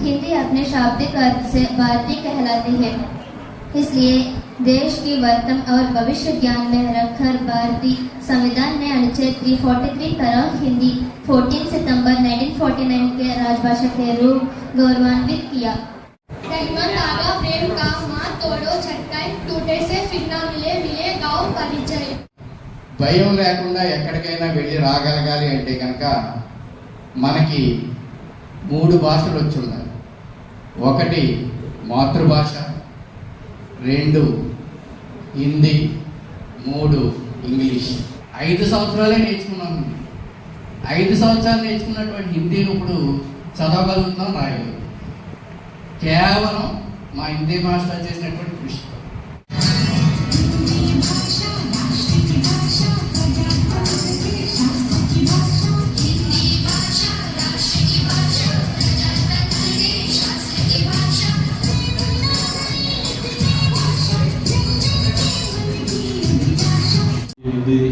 हिंदी अपने शाब्दिक अर्थ से भारतीय कहलाती है, इसलिए देश की वर्तमान और भविष्य ज्ञान में रखकर भारतीय संविधान ने अनुच्छेद 343 तरह हिंदी 14 सितंबर 1949 के राजभाषा के रूप गौरवान्वित किया। रहमत आगा प्रेम का माँ तोड़ो छटकाई टूटे से फिर ना मिले मिले गाँव परिचय। భయం లేకుండా ఎక్కడికైనా వెళ్ళి రాగలగాలి అంటే కనుక మనకి 3 భాషలు వచ్చి ఉండాలి. ఒకటి మాతృభాష, 2 హిందీ, 3 ఇంగ్లీష్. 5 సంవత్సరాలే నేర్చుకున్నాం. 5 సంవత్సరాలు నేర్చుకున్నటువంటి హిందీని ఇప్పుడు చదవగలుగుతున్నాం, రాయగలుగుతాం. కేవలం మా హిందీ మాస్టర్ చేసినటువంటి కృషి.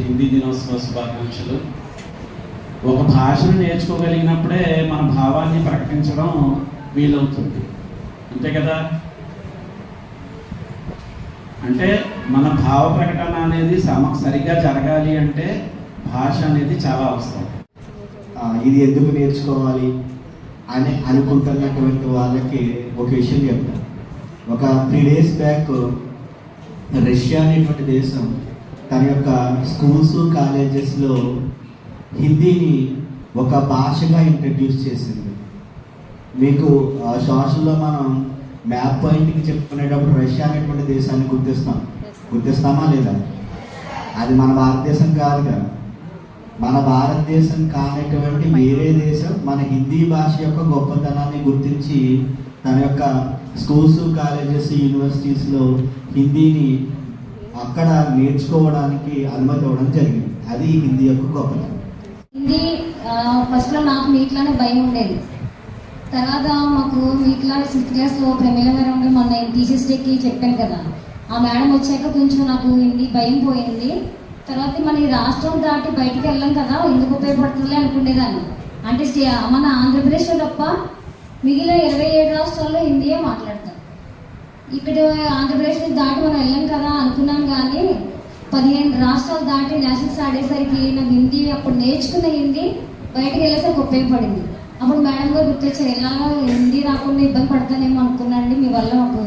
హిందీ దినోత్సవ శుభాకాంక్షలు. ఒక భాషను నేర్చుకోగలిగినప్పుడే మన భావాన్ని ప్రకటించడం వీలవుతుంది, అంతే కదా? అంటే మన భావ ప్రకటన అనేది సరిగ్గా జరగాలి అంటే భాష అనేది చాలా అవసరం. ఇది ఎందుకు నేర్చుకోవాలి అని అనుకుంటున్నటువంటి వాళ్ళకి ఒక విషయం చెప్తాను. ఒక 3 days బ్యాక్ రష్యా అనేటువంటి దేశం తన యొక్క స్కూల్స్ కాలేజెస్లో హిందీని ఒక భాషగా ఇంట్రడ్యూస్ చేసింది. మీకు సోషల్లో మనం మ్యాప్ పాయింట్కి చెప్పుకునేటప్పుడు రష్యా అనేటువంటి దేశాన్ని గుర్తిస్తామా లేదా? అది మన భారతదేశం కాదు కదా. మన భారతదేశం కానటువంటి వేరే దేశం మన హిందీ భాష యొక్క గొప్పతనాన్ని గుర్తించి తన యొక్క స్కూల్స్ కాలేజెస్ యూనివర్సిటీస్లో హిందీని అక్కడ నేర్చుకోవడానికి అనుమతి ఇవ్వడం జరిగింది. అది హిందీ యొక్క గొప్పతనం. హిందీ ఫస్ట్లో నాకు మీట్లానే భయం ఉండేది. తర్వాత మాకు మీట్లా 6th క్లాస్లో ప్రమీల మేడం ఉంటే మొన్న టీచర్స్ డేకి చెప్పాను కదా, ఆ మేడం వచ్చాక కొంచెం నాకు హిందీ భయం పోయింది. తర్వాత మన ఈ రాష్ట్రం దాటి బయటకు వెళ్ళాం కదా, ఎందుకు ఉపయోగపడుతుంది అనుకునేదాన్ని. అంటే మన ఆంధ్రప్రదేశ్లో తప్ప మిగిలిన 27 రాష్ట్రాల్లో హిందీయే మాట్లాడతారు. ఇక్కడ ఆంధ్రప్రదేశ్ దాటి మనం వెళ్ళాం కదా అనుకున్నాం, కానీ 15 రాష్ట్రాలు దాటి నేషనల్స్ ఆడేసరికి నాకు హిందీ అప్పుడు నేర్చుకున్న హిందీ బయటకు వెళ్ళేసరికి ఉపయోగపడింది. అప్పుడు మేడం గారు గుర్తొచ్చారు, ఎలా హిందీ రాకుండా ఇబ్బంది పడతానేమో అనుకున్నాండి, మీ వల్ల మాకు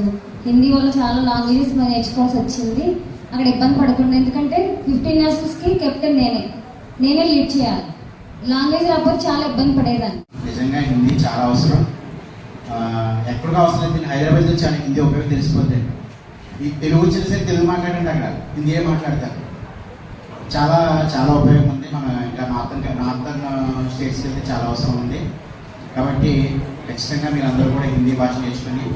హిందీ వల్ల చాలా లాంగ్వేజెస్ నేర్చుకోవాల్సి వచ్చింది. అక్కడ ఇబ్బంది పడకుండా, ఎందుకంటే 15 నేషనల్స్కి కెప్టెన్ నేనే లీడ్ చేయాలి. లాంగ్వేజ్ రాకపోతే చాలా ఇబ్బంది పడేదాన్ని. నిజంగా హిందీ చాలా అవసరం. ఎక్కడికి అవసరం అయితే హైదరాబాద్ నుంచి హిందీ ఉపయోగం తెలిసిపోతే ఈ తెలుగు వచ్చిన సరే తెలుగు మాట్లాడండి, అక్కడ హిందీ మాట్లాడతారు. చాలా చాలా ఉపయోగం ఉంది. మన ఇంకా నార్థన్ స్టేట్స్కి అయితే చాలా అవసరం ఉంది. కాబట్టి ఖచ్చితంగా మీరు అందరూ కూడా హిందీ భాష నేర్చుకొని